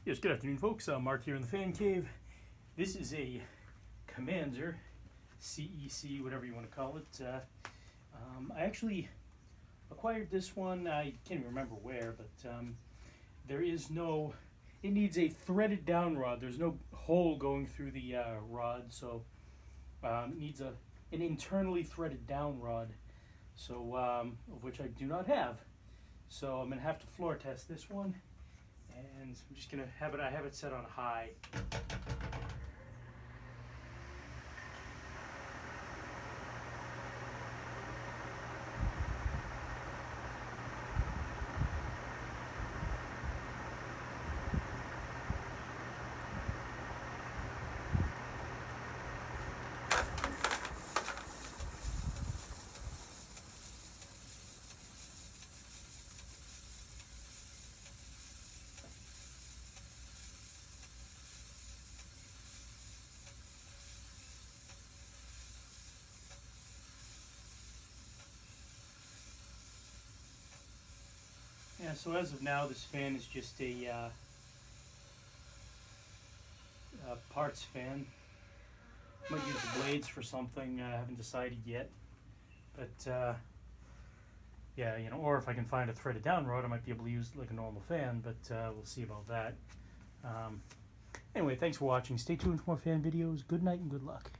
Yes, good afternoon, folks. Mark here in the Fan Cave. This is a Commander, CEC, whatever you want to call it. I actually acquired this one. I can't even remember where, but there is no. It needs a threaded down rod. There's no hole going through the rod, so it needs an internally threaded down rod. So of which I do not have. So I'm gonna have to floor test this one. And I'm just gonna have it. I have it set on high. Yeah. So as of now, this fan is just a parts fan. Might use the blades for something. I haven't decided yet, but yeah, or if I can find a threaded down rod, I might be able to use like a normal fan. But we'll see about that. Anyway, thanks for watching. Stay tuned for more fan videos. Good night and good luck.